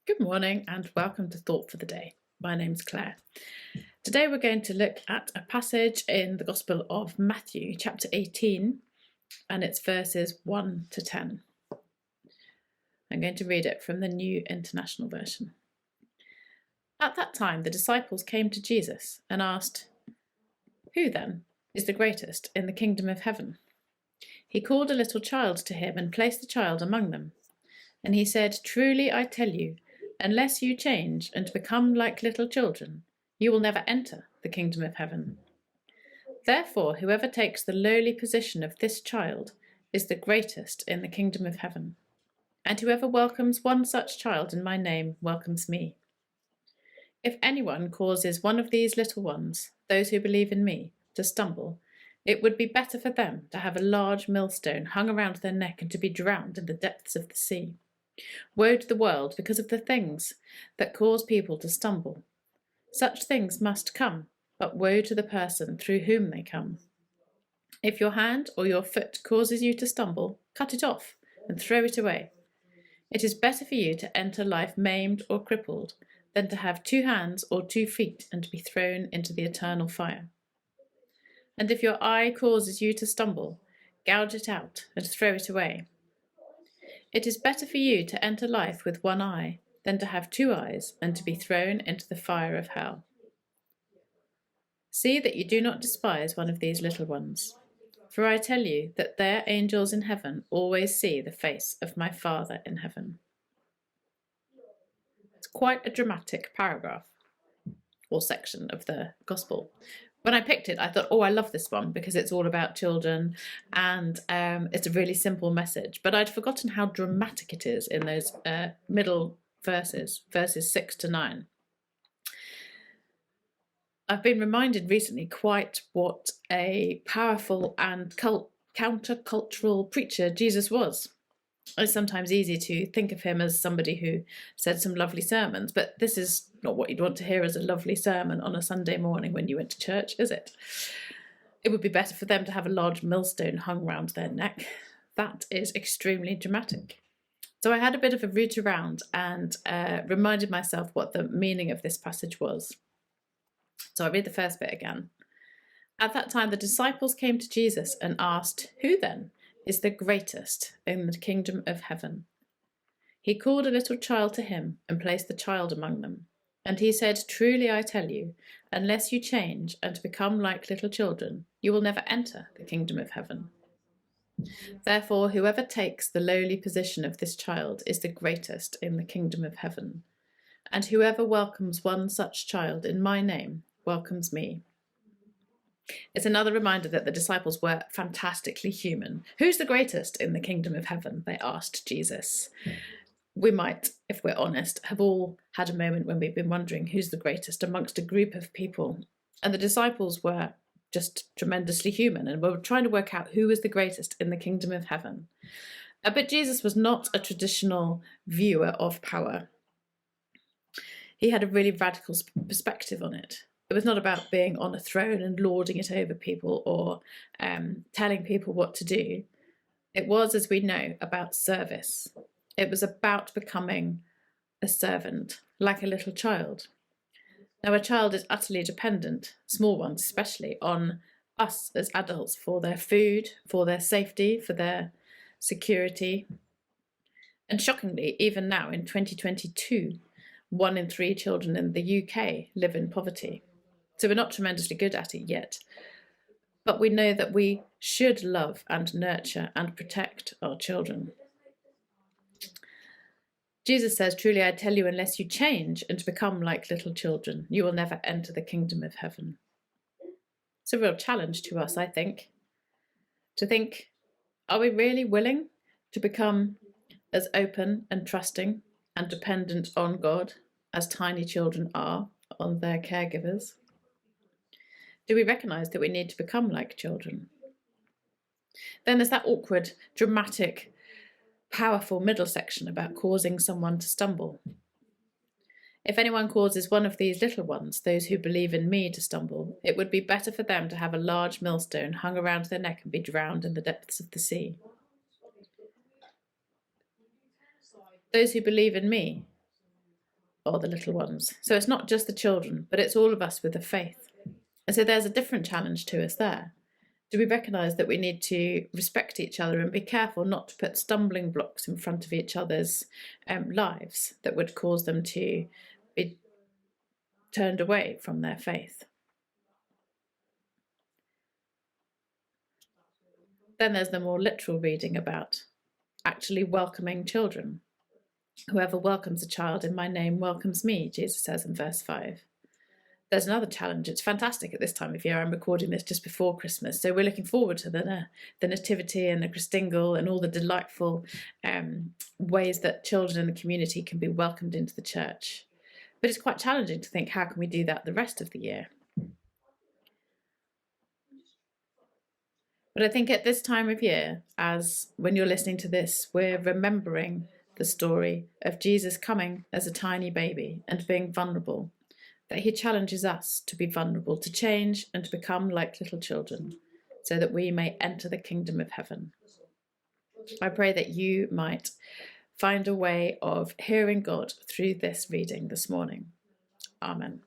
Good morning and welcome to Thought for the Day. My name's Claire. Today we're going to look at a passage in the Gospel of Matthew, chapter 18, and it's verses 1 to 10. I'm going to read it from the New International Version. At that time, the disciples came to Jesus and asked, "Who then is the greatest in the kingdom of heaven?" He called a little child to him and placed the child among them. And he said, "Truly I tell you, unless you change and become like little children, you will never enter the kingdom of heaven. Therefore, whoever takes the lowly position of this child is the greatest in the kingdom of heaven. And whoever welcomes one such child in my name welcomes me. If anyone causes one of these little ones, those who believe in me, to stumble, it would be better for them to have a large millstone hung around their neck and to be drowned in the depths of the sea. Woe to the world because of the things that cause people to stumble. Such things must come, but woe to the person through whom they come. If your hand or your foot causes you to stumble, cut it off and throw it away. It is better for you to enter life maimed or crippled than to have 2 hands or 2 feet and to be thrown into the eternal fire. And if your eye causes you to stumble, gouge it out and throw it away. It is better for you to enter life with 1 eye than to have 2 eyes and to be thrown into the fire of hell. See that you do not despise one of these little ones, for I tell you that their angels in heaven always see the face of my Father in heaven." It's quite a dramatic paragraph or section of the Gospel. When I picked it, I thought, I love this one because it's all about children and it's a really simple message. But I'd forgotten how dramatic it is in those middle verses 6 to 9. I've been reminded recently quite what a powerful and countercultural preacher Jesus was. It's sometimes easy to think of him as somebody who said some lovely sermons, but this is not what you'd want to hear as a lovely sermon on a Sunday morning when you went to church, is it? It would be better for them to have a large millstone hung round their neck. That is extremely dramatic. So I had a bit of a route around and reminded myself what the meaning of this passage was. So I read the first bit again. At that time, the disciples came to Jesus and asked, "Who then is the greatest in the kingdom of heaven?" He called a little child to him and placed the child among them. And he said, "Truly I tell you, unless you change and become like little children, you will never enter the kingdom of heaven. Therefore, whoever takes the lowly position of this child is the greatest in the kingdom of heaven. And whoever welcomes one such child in my name welcomes me." It's another reminder that the disciples were fantastically human. Who's the greatest in the kingdom of heaven? They asked Jesus. We might, if we're honest, have all had a moment when we've been wondering who's the greatest amongst a group of people. And the disciples were just tremendously human and were trying to work out who was the greatest in the kingdom of heaven. But Jesus was not a traditional viewer of power. He had a really radical perspective on it. It was not about being on a throne and lording it over people or telling people what to do. It was, as we know, about service. It was about becoming a servant, like a little child. Now, a child is utterly dependent, small ones especially, on us as adults for their food, for their safety, for their security. And shockingly, even now in 2022, 1 in 3 children in the UK live in poverty. So we're not tremendously good at it yet. But we know that we should love and nurture and protect our children. Jesus says, "Truly I tell you, unless you change and become like little children, you will never enter the kingdom of heaven." It's a real challenge to us, I think, to think, are we really willing to become as open and trusting and dependent on God as tiny children are on their caregivers? Do we recognise that we need to become like children? Then there's that awkward, dramatic, powerful middle section about causing someone to stumble. If anyone causes one of these little ones, those who believe in me, to stumble, it would be better for them to have a large millstone hung around their neck and be drowned in the depths of the sea. Those who believe in me, or the little ones. So it's not just the children, but it's all of us with a faith. And so there's a different challenge to us there. Do we recognise that we need to respect each other and be careful not to put stumbling blocks in front of each other's lives that would cause them to be turned away from their faith? Then there's the more literal reading about actually welcoming children. Whoever welcomes a child in my name welcomes me, Jesus says in verse 5. There's another challenge. It's fantastic at this time of year. I'm recording this just before Christmas, so we're looking forward to the Nativity and the Christingle and all the delightful ways that children in the community can be welcomed into the church. But it's quite challenging to think, how can we do that the rest of the year? But I think at this time of year, as when you're listening to this, we're remembering the story of Jesus coming as a tiny baby and being vulnerable, that he challenges us to be vulnerable, to change and to become like little children, so that we may enter the kingdom of heaven. I pray that you might find a way of hearing God through this reading this morning. Amen.